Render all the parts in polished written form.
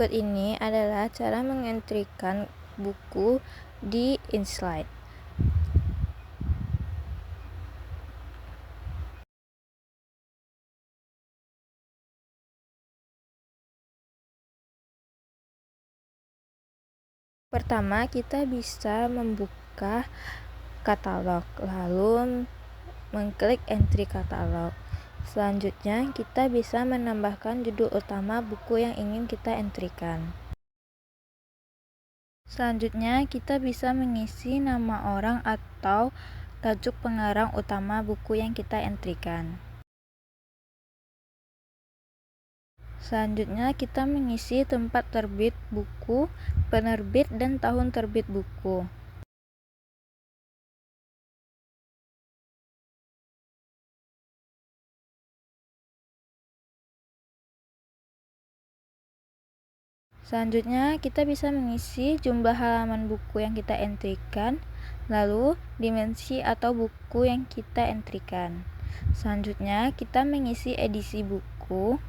Berikut ini adalah cara mengentrikan buku di InSlide. Pertama, kita bisa membuka katalog, lalu mengklik entry katalog. Selanjutnya, kita bisa menambahkan judul utama buku yang ingin kita entrikan. Selanjutnya, kita bisa mengisi nama orang atau tajuk pengarang utama buku yang kita entrikan. Selanjutnya, kita mengisi tempat terbit buku, penerbit, dan tahun terbit buku. Selanjutnya, kita bisa mengisi jumlah halaman buku yang kita entrikan, lalu dimensi atau buku yang kita entrikan. Selanjutnya, kita mengisi edisi buku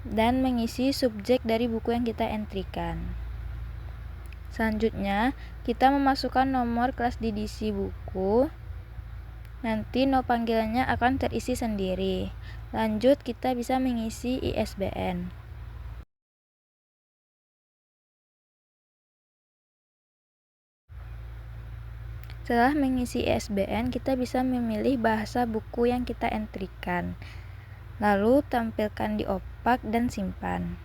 dan mengisi subjek dari buku yang kita entrikan. Selanjutnya, kita memasukkan nomor kelas di edisi buku. Nanti no panggilannya akan terisi sendiri. Lanjut, kita bisa mengisi ISBN. Setelah mengisi ISBN, kita bisa memilih bahasa buku yang kita entrikan. Lalu tampilkan di opak dan simpan.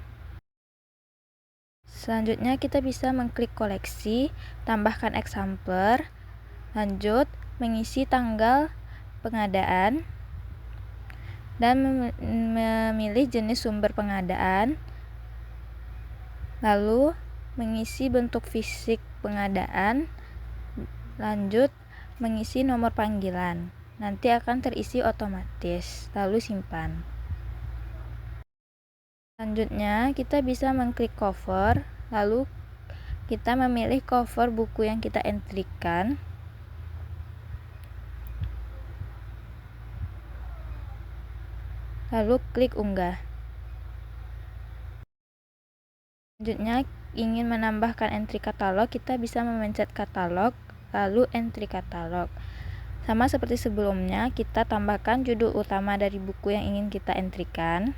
Selanjutnya kita bisa mengklik koleksi, tambahkan exemplar, lanjut mengisi tanggal pengadaan, dan memilih jenis sumber pengadaan, lalu mengisi bentuk fisik pengadaan, lanjut mengisi nomor panggilan. Nanti akan terisi otomatis, lalu simpan. Selanjutnya, kita bisa mengklik cover, lalu kita memilih cover buku yang kita entrikan. Lalu klik unggah. Selanjutnya, ingin menambahkan entry katalog, kita bisa memencet katalog, lalu entry katalog. Sama seperti sebelumnya, kita tambahkan judul utama dari buku yang ingin kita entrikan.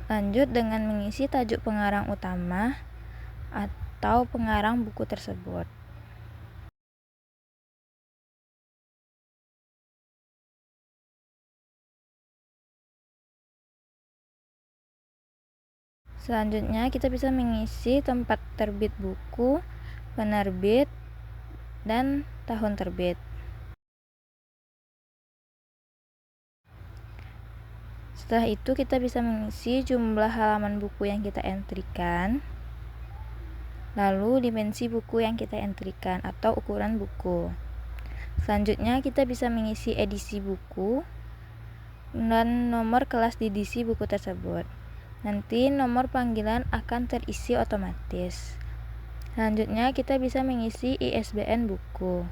Lanjut dengan mengisi tajuk pengarang utama atau pengarang buku tersebut. Selanjutnya, kita bisa mengisi tempat terbit buku, penerbit, dan tahun terbit. Setelah itu, kita bisa mengisi jumlah halaman buku yang kita entrikan, lalu dimensi buku yang kita entrikan atau ukuran buku. Selanjutnya, kita bisa mengisi edisi buku dan nomor kelas di edisi buku tersebut. Nanti nomor panggilan akan terisi otomatis. Selanjutnya, kita bisa mengisi ISBN buku.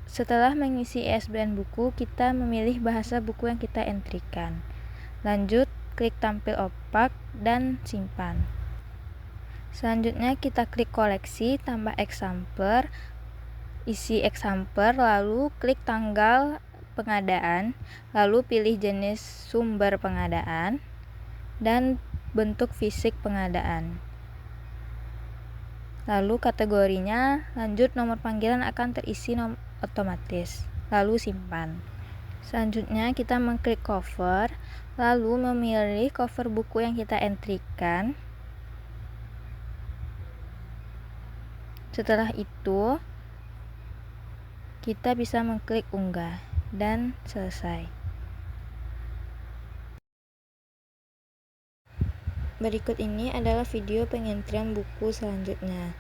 Setelah mengisi ISBN buku, kita memilih bahasa buku yang kita entrikan. Lanjut, klik tampil opak dan simpan. Selanjutnya, kita klik koleksi, tambah exemplar, isi exemplar, lalu klik tanggal pengadaan, lalu pilih jenis sumber pengadaan, dan bentuk fisik pengadaan. Lalu kategorinya, lanjut nomor panggilan akan terisi otomatis, lalu simpan. Selanjutnya, kita mengklik cover, lalu memilih cover buku yang kita entrikan. Setelah itu, kita bisa mengklik unggah dan selesai. Berikut ini adalah video pengentrian buku selanjutnya.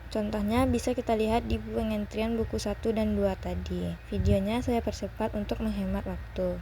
Contohnya bisa kita lihat di pengentrian buku 1 dan 2 tadi. Videonya saya percepat untuk menghemat waktu.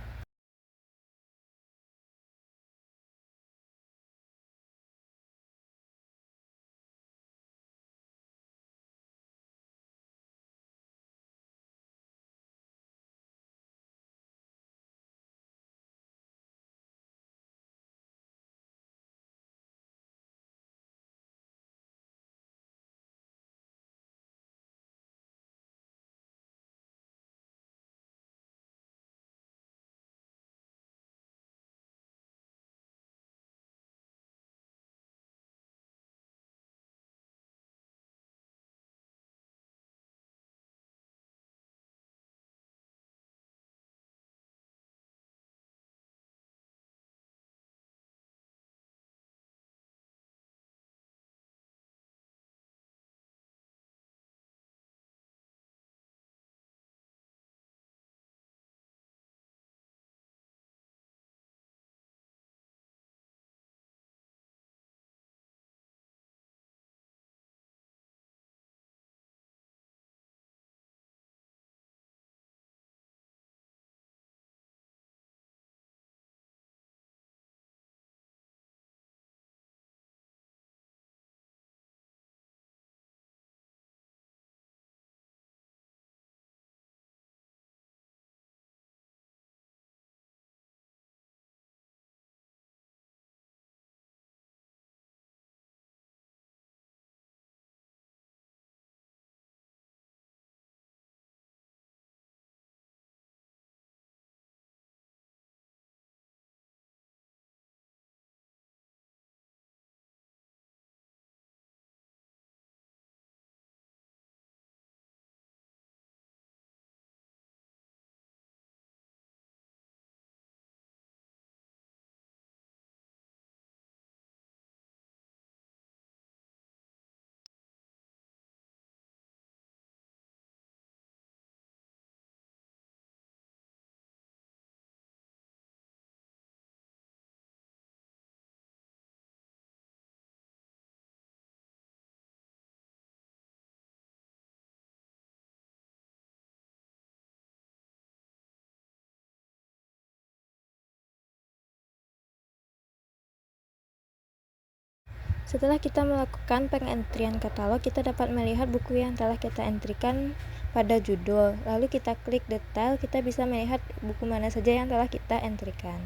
Setelah kita melakukan pengentrian katalog, kita dapat melihat buku yang telah kita entrikan pada judul. Lalu kita klik detail, kita bisa melihat buku mana saja yang telah kita entrikan.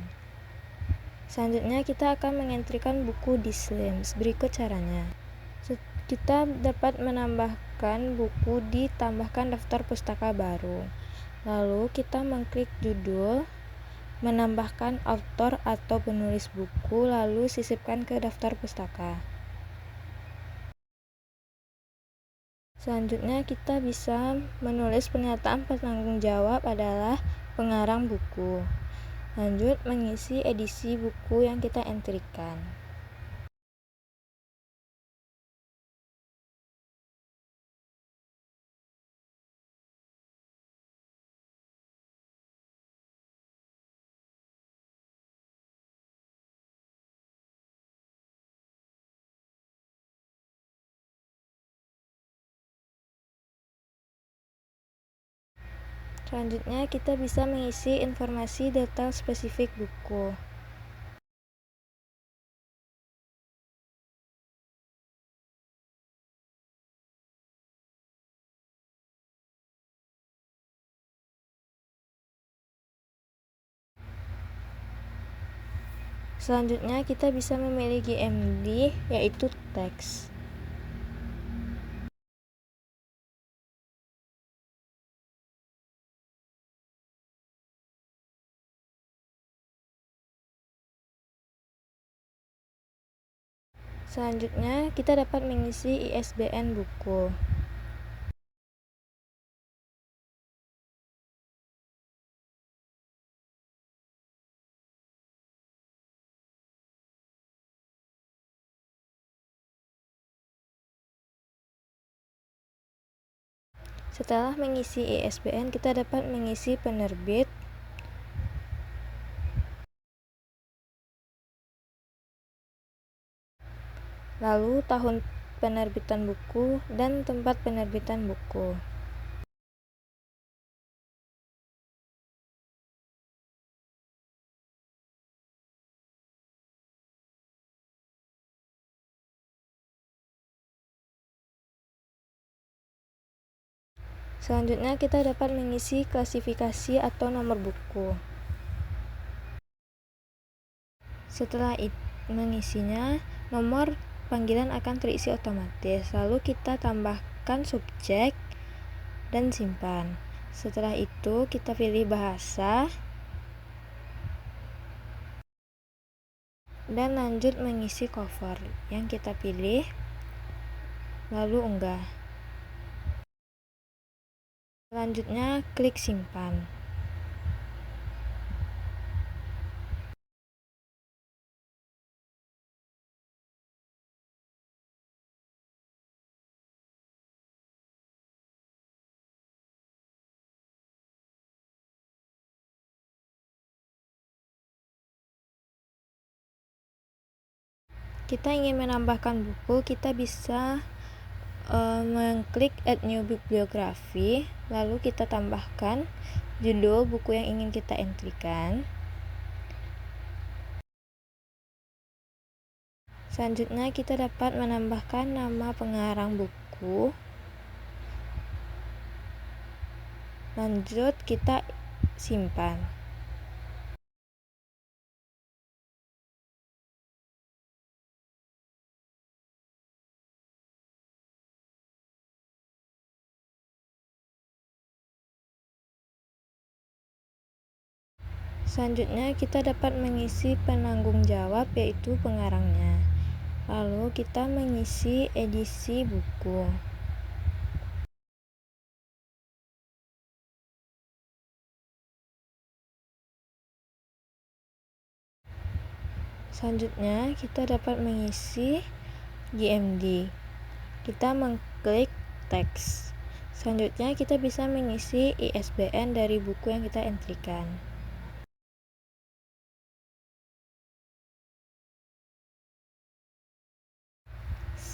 Selanjutnya kita akan mengentrikan buku di Slims. Berikut caranya. Kita dapat menambahkan buku di tambahkan daftar pustaka baru. Lalu kita mengklik judul, menambahkan author atau penulis buku, lalu sisipkan ke daftar pustaka. Selanjutnya kita bisa menulis pernyataan penanggung jawab adalah pengarang buku. Lanjut mengisi edisi buku yang kita entrikan. Selanjutnya kita bisa mengisi informasi detail spesifik buku. Selanjutnya kita bisa memilih GMD, yaitu teks. Selanjutnya kita dapat mengisi ISBN buku. Setelah mengisi ISBN, kita dapat mengisi penerbit, lalu tahun penerbitan buku dan tempat penerbitan buku. Selanjutnya kita dapat mengisi klasifikasi atau nomor buku. Setelah mengisinya, nomor panggilan akan terisi otomatis. Lalu kita tambahkan subjek dan simpan. Setelah itu kita pilih bahasa dan lanjut mengisi cover yang kita pilih, lalu unggah. Selanjutnya klik simpan. Kita ingin menambahkan buku, kita bisa mengklik add new bibliography, lalu kita tambahkan judul buku yang ingin kita entrykan. Selanjutnya kita dapat menambahkan nama pengarang buku. Lanjut kita simpan. Selanjutnya kita dapat mengisi penanggung jawab, yaitu pengarangnya. Lalu kita mengisi edisi buku. Selanjutnya kita dapat mengisi GMD. Kita mengklik teks. Selanjutnya kita bisa mengisi ISBN dari buku yang kita entrykan.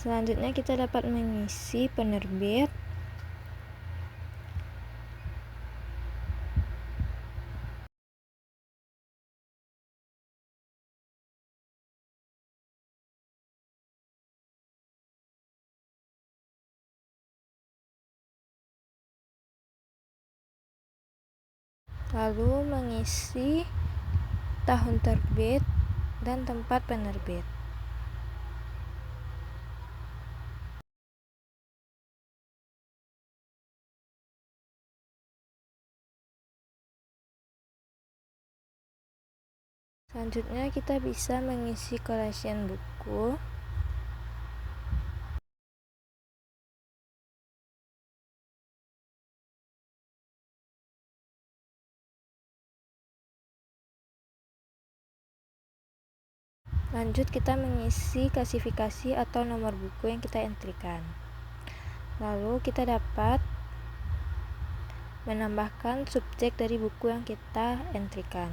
Selanjutnya kita dapat mengisi penerbit, lalu mengisi tahun terbit dan tempat penerbit. Selanjutnya kita bisa mengisi collection buku. Lanjut kita mengisi klasifikasi atau nomor buku yang kita entrykan. Lalu kita dapat menambahkan subjek dari buku yang kita entrykan.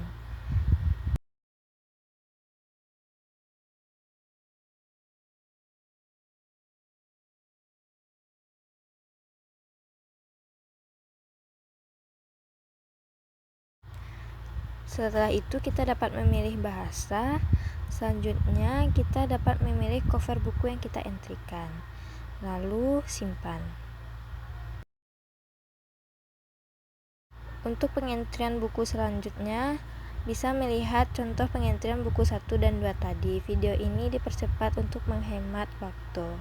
Setelah itu kita dapat memilih bahasa. Selanjutnya kita dapat memilih cover buku yang kita entrykan. Lalu simpan. Untuk pengentrian buku selanjutnya, bisa melihat contoh pengentrian buku 1 dan 2 tadi. Video ini dipercepat untuk menghemat waktu.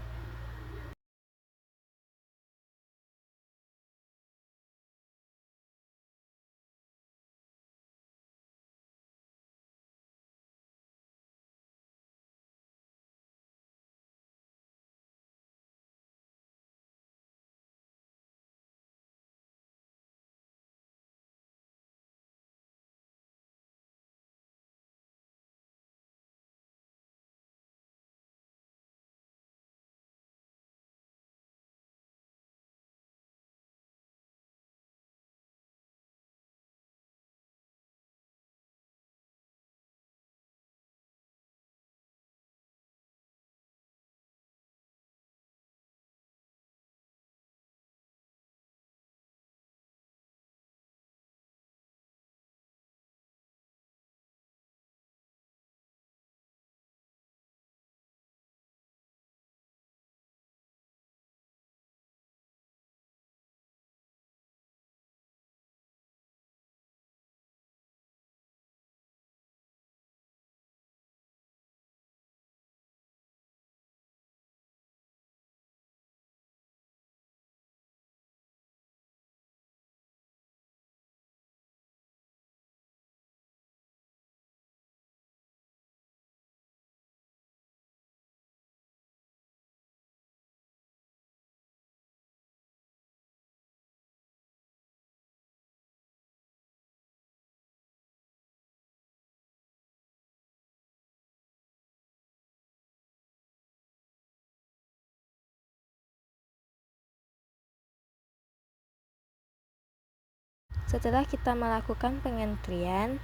Setelah kita melakukan pengentrian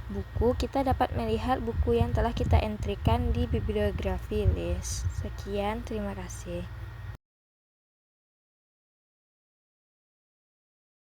buku, kita dapat melihat buku yang telah kita entrikan di bibliografi list. Sekian, terima kasih.